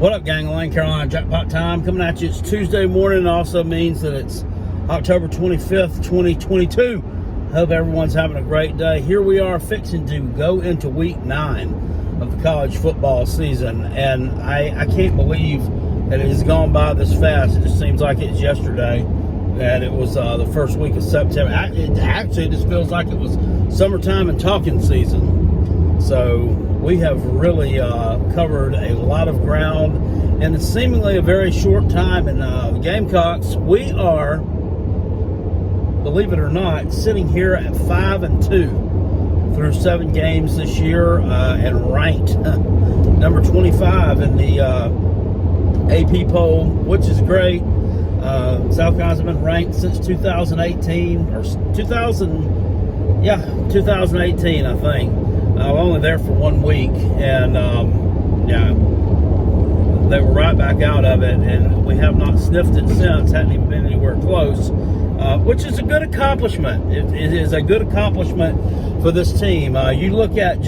What up, gang? Lane Carolina Jackpot time coming at you. It's Tuesday morning. It also means that it's October 25th, 2022. Hope everyone's having a great day. Here we are fixing to go into week 9 of the college football season, and I can't believe that it has gone by this fast. It just seems like it's yesterday that it was the first week of September. It just feels like it was summertime and talking season. So we have really covered a lot of ground in seemingly a very short time. And the Gamecocks, we are, believe it or not, sitting here at 5-2 through 7 games this year, and ranked number 25 in the AP poll, which is great. South Carolina's been ranked since 2018 or 2018, I think. Only there for 1 week, and they were right back out of it, and we have not sniffed it since. Hadn't even been anywhere close, which is a good accomplishment. It is a good accomplishment for this team. You look at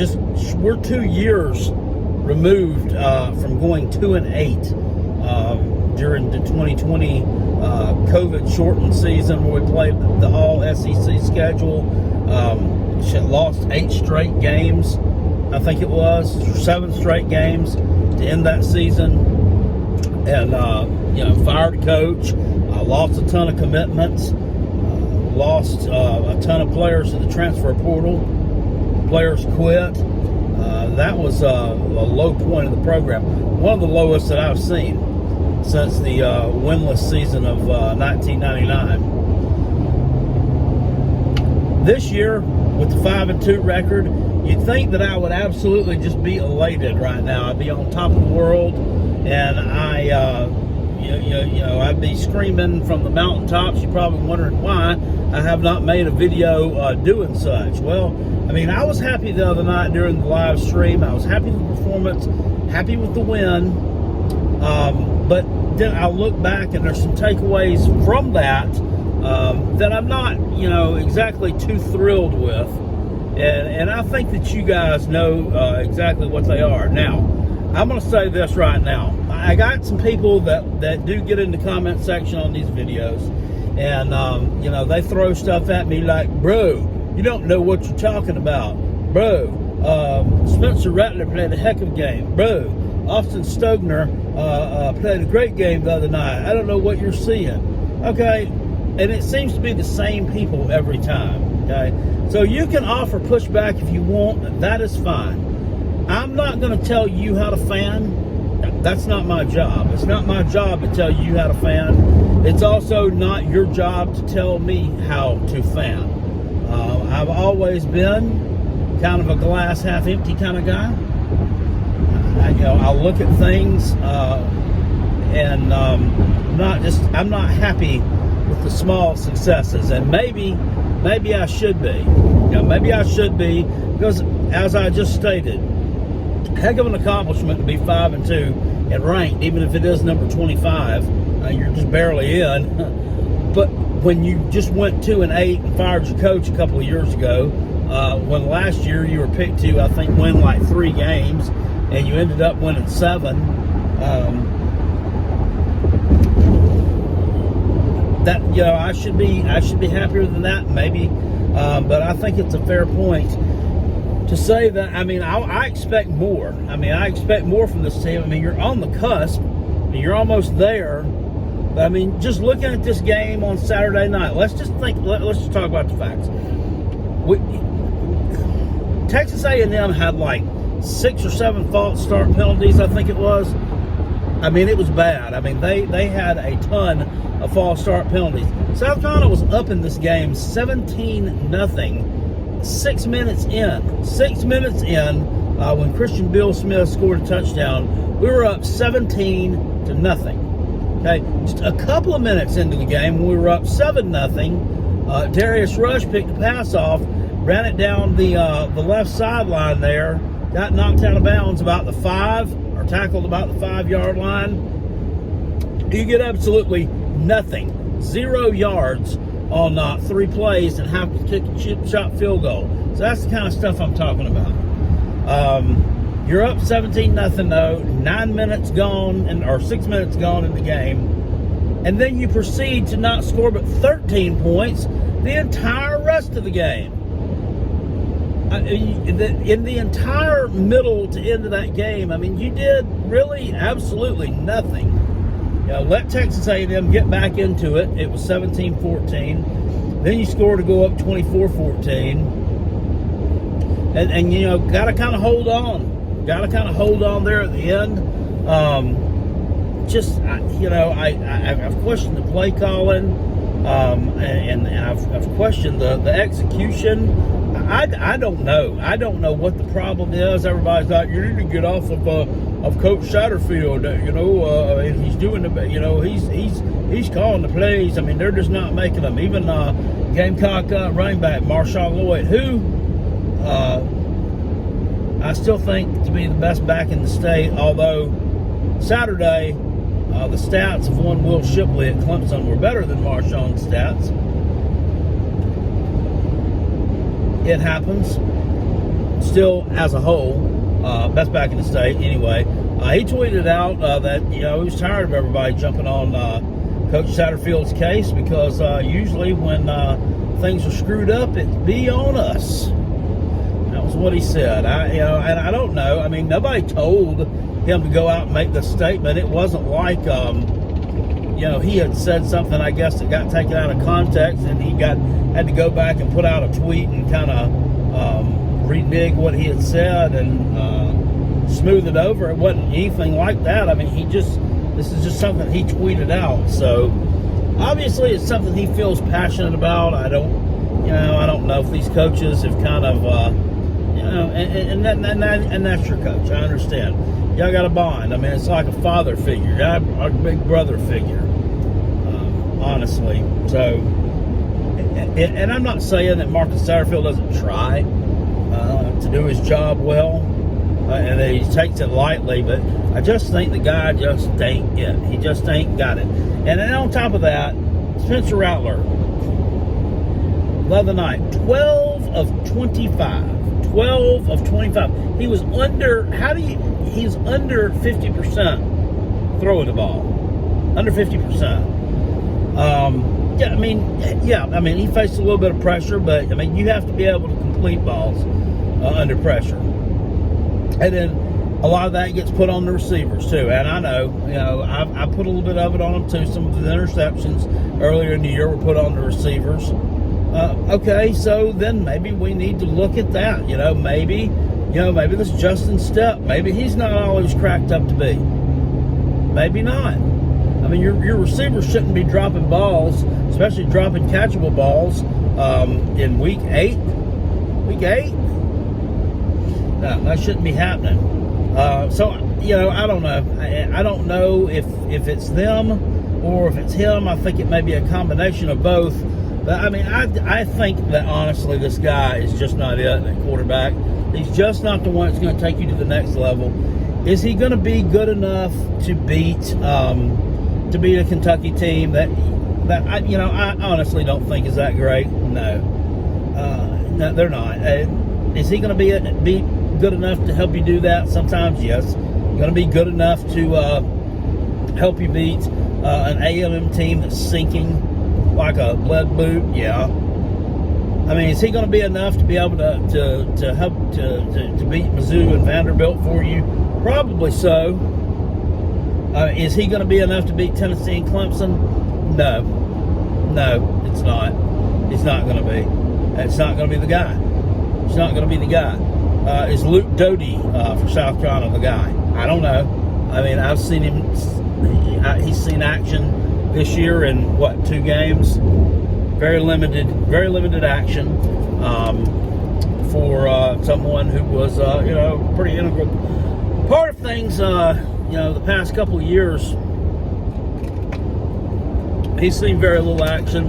we're 2 years removed from going 2-8 during the 2020 COVID shortened season, where we played the all SEC schedule. Lost 8 straight games, I think it was, 7 straight games to end that season, and fired a coach, lost a ton of commitments, lost a ton of players to the transfer portal. Players quit. That was a low point of the program, one of the lowest that I've seen since the winless season of 1999. This year, with the 5-2 record, you'd think that I would absolutely just be elated right now. I'd be on top of the world, and I'd be screaming from the mountaintops. You're probably wondering why I have not made a video doing such. Well, I was happy the other night during the live stream. I was happy with the performance, happy with the win. But then I look back, and there's some takeaways from that that I'm not, exactly too thrilled with. And I think that you guys know exactly what they are. Now, I'm going to say this right now. I got some people that do get in the comment section on these videos, and, they throw stuff at me like, bro, you don't know what you're talking about. Bro, Spencer Rattler played a heck of a game. Bro, Austin Stogner played a great game the other night. I don't know what you're seeing. Okay, and it seems to be the same people every time. Okay, so you can offer pushback if you want. That is fine. I'm not going to tell you how to fan. That's not my job. It's not my job to tell you how to fan. It's also not your job to tell me how to fan. I've always been kind of a glass half empty kind of guy. I'll look at things and I'm not happy with the small successes, and maybe I should be. Maybe I should be, because as I just stated, heck of an accomplishment to be 5-2 and ranked, even if it is number 25. You're just barely in. But when you just went 2-8 and fired your coach a couple of years ago, when last year you were picked to, I think, win like 3 games, and you ended up winning 7. I should be happier than that, maybe. But I think it's a fair point to say that. I expect more. I expect more from this team. You're on the cusp. You're almost there. But just looking at this game on Saturday night, let's just talk about the facts. Texas A&M had like 6 or 7 false start penalties, I think it was. It was bad. They had a ton of false start penalties. South Carolina was up in this game 17-0. 6 minutes in. When Christian Bill Smith scored a touchdown, we were up 17-0. Okay, just a couple of minutes into the game, when we were up 7-0, Darius Rush picked the pass off, ran it down the left sideline there, got knocked out of bounds about the 5, or tackled about the 5-yard line. You get absolutely nothing. 0 yards on 3 plays and have to kick a chip shot field goal. So that's the kind of stuff I'm talking about. You're up 17-0, 9 minutes gone, or 6 minutes gone in the game, and then you proceed to not score but 13 points the entire rest of the game. In the entire middle to end of that game, I mean, you did really absolutely nothing. Let Texas A&M get back into it. It was 17-14. Then you score to go up 24-14. And got to kind of hold on. Got to kind of hold on there at the end. I've questioned the play calling, and I've questioned the execution. I don't know. I don't know what the problem is. Everybody's like, you need to get off of Coach Satterfield. He's doing he's calling the plays. I mean, they're just not making them. Even Gamecock running back Marshawn Lloyd, who I still think to be the best back in the state, although Saturday the stats of one Will Shipley at Clemson were better than Marshawn's stats. It happens. Still, as a whole, best back in the state anyway. He tweeted out that he was tired of everybody jumping on Coach Satterfield's case, because usually when things are screwed up, it be on us. That was what he said. And I don't know. I mean, nobody told him to go out and make this statement. It wasn't like he had said something, I guess, that got taken out of context, and he had to go back and put out a tweet and kind of renege what he had said and smooth it over. It wasn't anything like that. I mean, this is just something he tweeted out. So obviously it's something he feels passionate about. I don't know if these coaches have kind of, and that's your coach. I understand. Y'all got a bond. I mean, it's like a father figure, a big brother figure, honestly. So, and I'm not saying that Marcus Satterfield doesn't try to do his job well, and that he takes it lightly, but I just think the guy just ain't it. He just ain't got it. And then on top of that, Spencer Rattler, the other night, 12 of 25. 12 of 25. He was under, he's under 50% throwing the ball. Under 50%. He faced a little bit of pressure, but, you have to be able to complete balls under pressure. And then a lot of that gets put on the receivers, too. And I know, I put a little bit of it on them, too. Some of the interceptions earlier in the year were put on the receivers. Okay, so then maybe we need to look at that. Maybe this Justin Stepp, maybe he's not all he's cracked up to be. Maybe not. I mean, your receivers shouldn't be dropping balls, especially dropping catchable balls in week 8. Week 8? No, that shouldn't be happening. I don't know. I don't know if it's them or if it's him. I think it may be a combination of both. But, I think that, honestly, this guy is just not it at quarterback. He's just not the one that's going to take you to the next level. Is he going to be good enough to beat a Kentucky team that I honestly don't think is that great? No, they're not. Is he going to be good enough to help you do that? Sometimes, yes. Going to be good enough to help you beat an A&M team that's sinking like a lead boot? Yeah. Is he going to be enough to be able to help to beat Mizzou and Vanderbilt for you? Probably so. Is he going to be enough to beat Tennessee and Clemson? No, it's not. It's not going to be. It's not going to be the guy. It's not going to be the guy. Is Luke Doty for South Carolina the guy? I don't know. I've seen him. He's seen action this year in 2 games. Very limited action for someone who was pretty integral part of things. The past couple of years, he's seen very little action,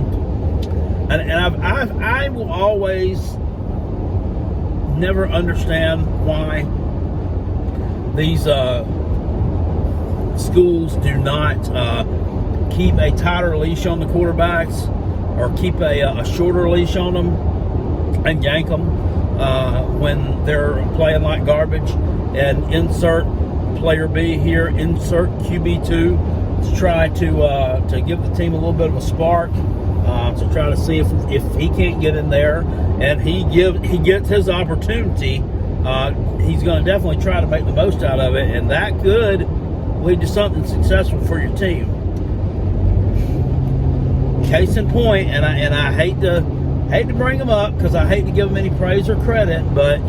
and I will always never understand why these schools do not keep a tighter leash on the quarterbacks or keep a shorter leash on them and yank them when they're playing like garbage. and insert player B here, insert QB2 to try to give the team a little bit of a spark, to try to see if he can't get in there and he gets his opportunity. He's going to definitely try to make the most out of it, and that could lead to something successful for your team. Case in point, and I hate to bring him up because I hate to give him any praise or credit, but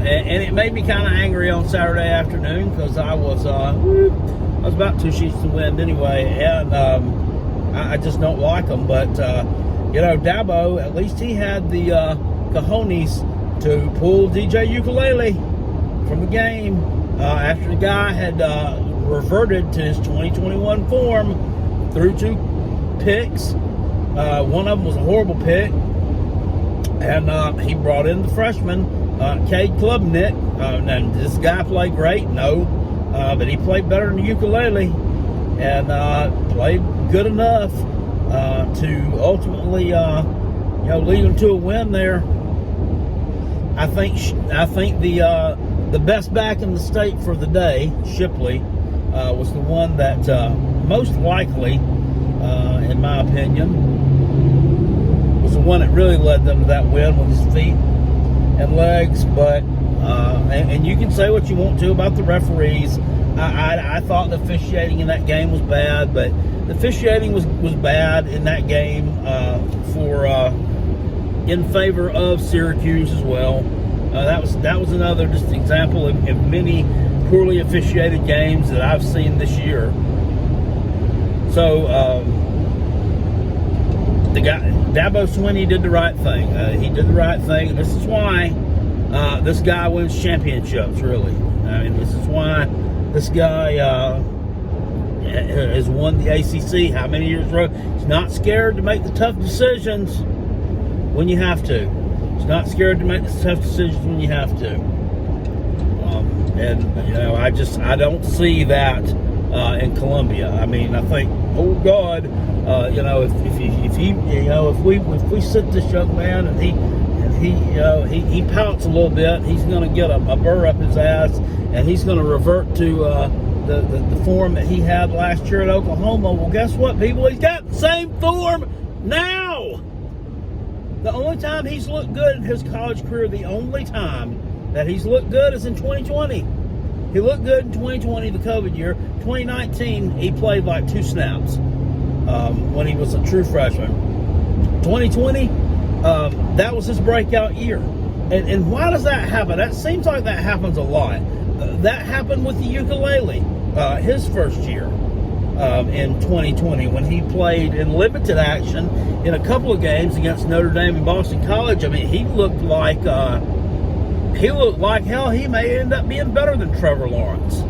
and it made me kind of angry on Saturday afternoon because I was about 2 sheets to the wind anyway, and I just don't like him. But Dabo, at least he had the cojones to pull DJ Ukulele from the game after the guy had reverted to his 2021 form through 2 picks. One of them was a horrible pick, and he brought in the freshman Cade Klubnik, and this guy played great, but he played better than the Ukulele, and played good enough to ultimately lead them to a win there. I think the best back in the state for the day, Shipley, was the one that most likely, in my opinion, was the one that really led them to that win with his feet and legs. But and you can say what you want to about the referees. I thought the officiating in that game was bad, but the officiating was bad in that game in favor of Syracuse as well. That was another just example of many poorly officiated games that I've seen this year. So the guy Dabo Swinney did the right thing. He did the right thing, and this is why this guy wins championships. Really, I mean, this is why this guy has won the ACC. How many years in a row? He's not scared to make the tough decisions when you have to. He's not scared to make the tough decisions when you have to. I don't see that in Columbia. I mean, I think, oh God, if we sit this young man and he pouts a little bit, he's going to get a burr up his ass, and he's going to revert to the form that he had last year at Oklahoma. Well, guess what, people? He's got the same form now. The only time he's looked good in his college career, the only time that he's looked good is in 2020. He looked good in 2020, the COVID year. 2019, he played like 2 snaps when he was a true freshman. 2020, that was his breakout year. And why does that happen? That seems like that happens a lot. That happened with the Ukulele, his first year in 2020, when he played in limited action in a couple of games against Notre Dame and Boston College. I mean, he looked like hell. He may end up being better than Trevor Lawrence.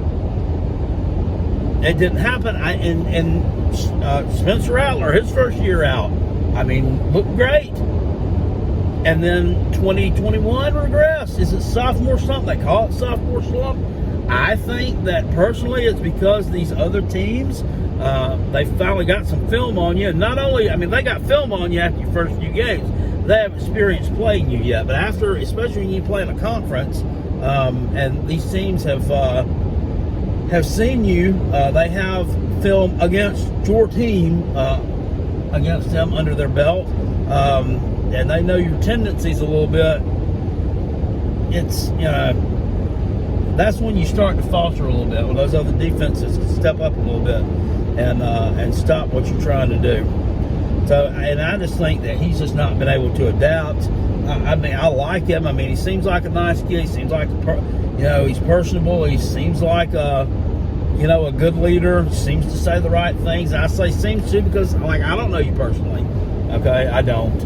It didn't happen. And Spencer Rattler, his first year out, I mean, looked great. And then 2021 regressed. Is it sophomore slump? They call it sophomore slump. I think that personally it's because these other teams, they finally got some film on you. And not only, I mean, they got film on you after your first few games. They haven't experienced playing you yet. But after, especially when you play in a conference, and these teams have seen you, they have film against your team, against them under their belt. And they know your tendencies a little bit. It's, that's when you start to falter a little bit, when those other defenses step up a little bit and stop what you're trying to do. So, and I just think that he's just not been able to adapt. I mean, I like him. I mean, he seems like a nice kid. He seems like, he's personable. He seems like a good leader. Seems to say the right things. I say seems to because, I don't know you personally. Okay, I don't.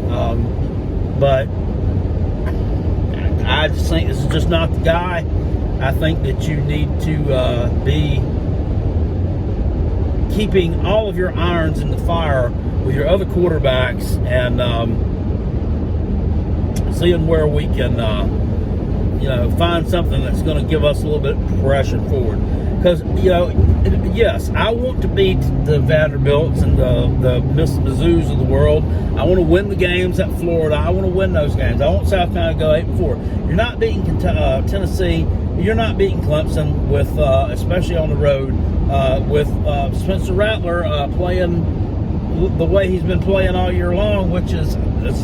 But I just think this is just not the guy. I think that you need to be keeping all of your irons in the fire with your other quarterbacks and seeing where we can, find something that's going to give us a little bit of progression forward. Because, yes, I want to beat the Vanderbilts and the Mizzous of the world. I want to win the games at Florida. I want to win those games. I want South Carolina to go 8-4. You're not beating Tennessee you're not beating Clemson with, especially on the road, with Spencer Rattler playing the way he's been playing all year long, which is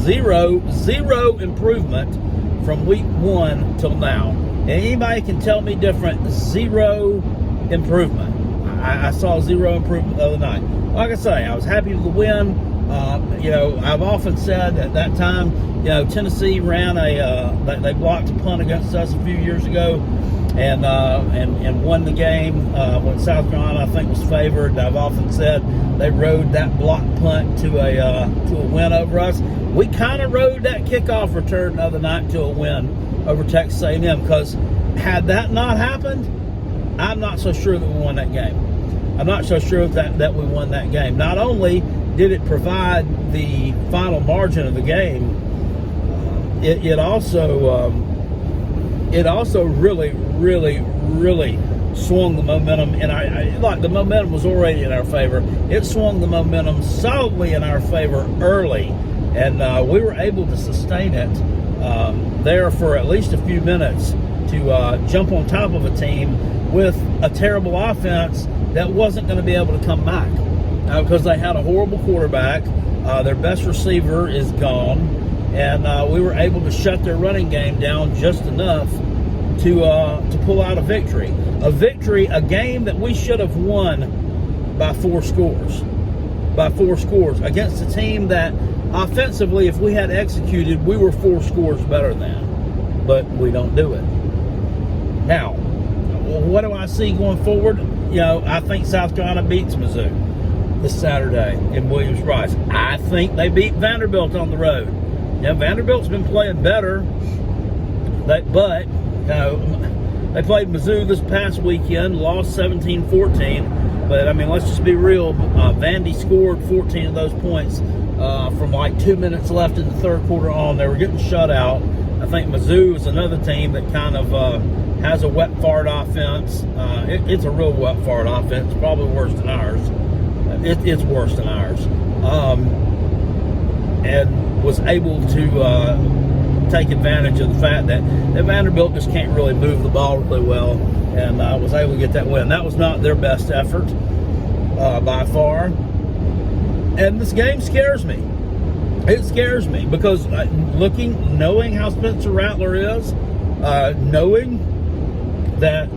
zero improvement from week 1 till now. And anybody can tell me different. Zero improvement. I saw zero improvement the other night. Like I say, I was happy with the win. I've often said at that time, Tennessee ran they blocked a punt against us a few years ago, and won the game when South Carolina, I think, was favored. I've often said they rode that block punt to a win over us. We kind of rode that kickoff return the other night to a win over Texas A&M, because had that not happened, I'm not so sure that we won that game. I'm not so sure that we won that game. Not only did it provide the final margin of the game, it also really swung the momentum. And like the momentum was already in our favor. It swung the momentum solidly in our favor early, and we were able to sustain it there for at least a few minutes to jump on top of a team with a terrible offense that wasn't going to be able to come back because they had a horrible quarterback. Their best receiver is gone, and we were able to shut their running game down just enough to pull out a victory. A game that we should have won by 4 scores. By 4 scores against a team that offensively, if we had executed, we were 4 scores better than. But we don't do it. Now, what do I see going forward? I think South Carolina beats Mizzou this Saturday in Williams-Brice. I think they beat Vanderbilt on the road. Vanderbilt's been playing better, but they played Mizzou this past weekend, lost 17-14. But, let's just be real. Vandy scored 14 of those points from like 2 minutes left in the third quarter on. They were getting shut out. I think Mizzou is another team that kind of has a wet fart offense. It's a real wet fart offense, probably worse than ours. It's worse than ours. And was able to take advantage of the fact that Vanderbilt just can't really move the ball really well, and was able to get that win. That was not their best effort by far. And this game scares me. It scares me because knowing how Spencer Rattler is, knowing that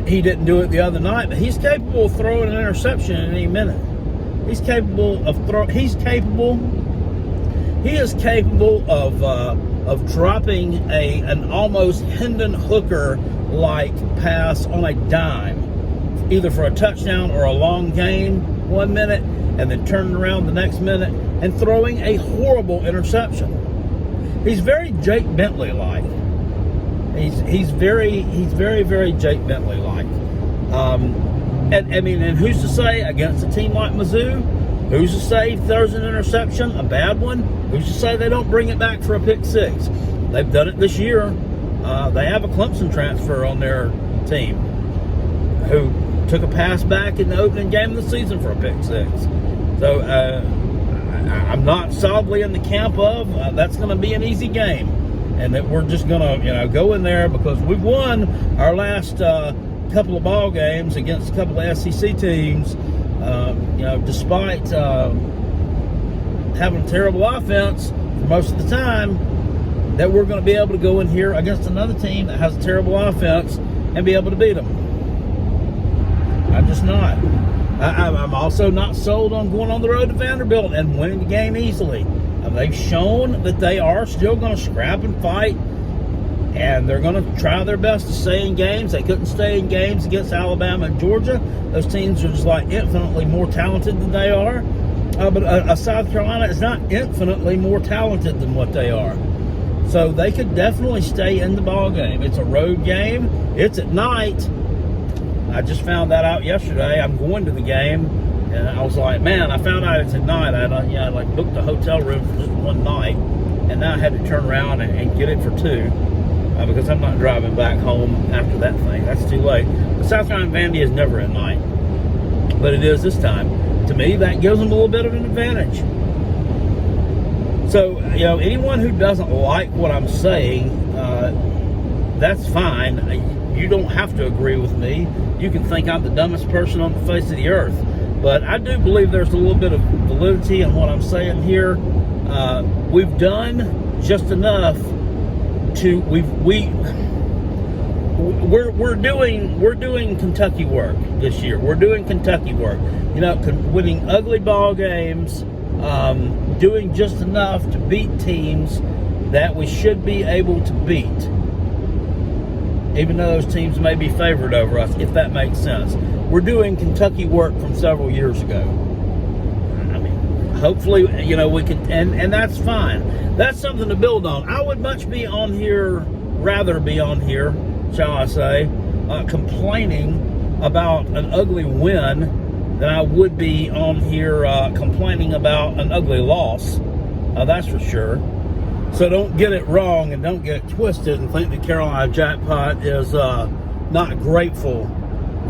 he didn't do it the other night, but he's capable of throwing an interception at any minute. He is capable of dropping an almost Hendon Hooker-like pass on a dime, either for a touchdown or a long gain 1 minute, and then turning around the next minute and throwing a horrible interception. He's very Jake Bentley-like. He's very Jake Bentley-like. And who's to say against a team like Mizzou? Who's to say if there's an interception, a bad one? Who's to say they don't bring it back for a pick 6? They've done it this year. They have a Clemson transfer on their team who took a pass back in the opening game of the season for a pick 6. So I'm not solidly in the camp of that's going to be an easy game, and that we're just going to go in there because we've won our last couple of ball games against a couple of SEC teams. Despite having a terrible offense for most of the time, that we're going to be able to go in here against another team that has a terrible offense and be able to beat them. I'm just not. I'm also not sold on going on the road to Vanderbilt and winning the game easily. They've shown that they are still going to scrap and fight, and they're going to try their best to stay in games. They couldn't stay in games against Alabama and Georgia. Those teams are just like infinitely more talented than they are. But South Carolina is not infinitely more talented than what they are. So they could definitely stay in the ball game. It's a road game. It's at night. I just found that out yesterday. I'm going to the game, and I was like, man, I found out it's at night. I booked a hotel room for just one night, and now I had to turn around and get it for 2 because I'm not driving back home after that thing. That's too late. But South Carolina and Vandy is never at night, but it is this time. To me, that gives them a little bit of an advantage. So, anyone who doesn't like what I'm saying, that's fine. you don't have to agree with me. You can think I'm the dumbest person on the face of the earth. But I do believe there's a little bit of validity in what I'm saying here. We've done just enough to we're doing Kentucky work this year. We're doing Kentucky work. You know, winning ugly ball games, doing just enough to beat teams that we should be able to beat, even though those teams may be favored over us, if that makes sense. We're doing Kentucky work from several years ago. I mean, hopefully, you know, we can, and that's fine. That's something to build on. I would rather be on here, shall I say, complaining about an ugly win than I would be on here complaining about an ugly loss. That's for sure. So don't get it wrong and don't get it twisted and think the Carolina Jackpot is not grateful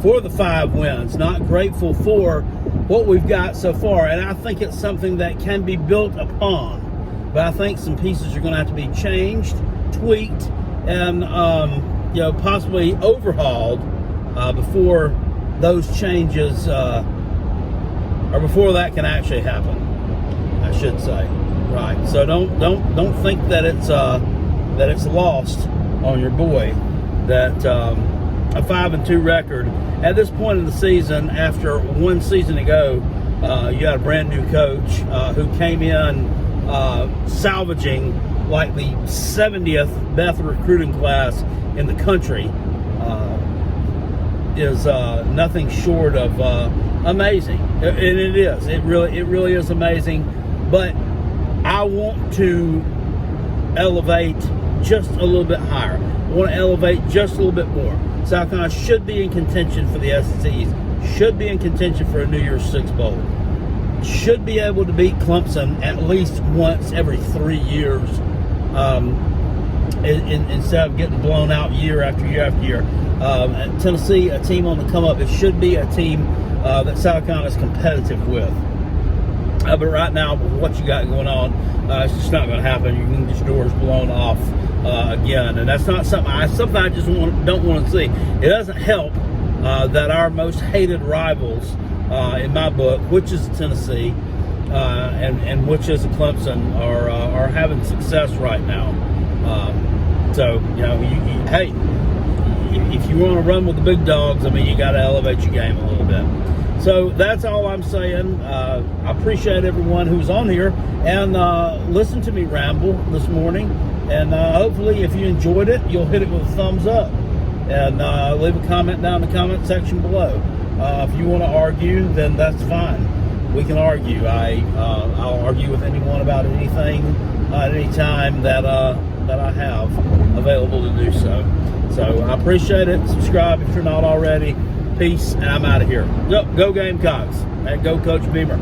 for the 5 wins, not grateful for what we've got so far. And I think it's something that can be built upon. But I think some pieces are going to have to be changed, tweaked, and you know, possibly overhauled before those changes or before that can actually happen, I should say. Right. So don't think that it's lost on your boy that a 5-2 record at this point in the season, after one season to go. You got a brand new coach who came in salvaging like the 70th best recruiting class in the country. Is nothing short of amazing, and it is. It really is amazing. But I want to elevate just a little bit higher. I want to elevate just a little bit more. South Carolina should be in contention for the SECs. Should be in contention for a New Year's Six Bowl. Should be able to beat Clemson at least once every 3 years, instead of getting blown out year after year after year. Tennessee, a team on the come up. It should be a team that South Carolina is competitive with. But right now, with what you got going on, it's just not going to happen. You can get your doors blown off again, and that's not something I just don't want to see. It doesn't help that our most hated rivals, in my book, which is Tennessee and which is Clemson, are having success right now. So you know, hey, if you want to run with the big dogs, I mean, you got to elevate your game a little bit. So that's all I'm saying. I appreciate everyone who's on here and listened to me ramble this morning. And hopefully, if you enjoyed it, you'll hit it with a thumbs up. And leave a comment down in the comment section below. If you want to argue, then that's fine. We can argue. I'll argue with anyone about anything at any time that I have available to do so. So I appreciate it. Subscribe if you're not already. Peace, and I'm out of here. Go Gamecocks, and go Coach Beamer.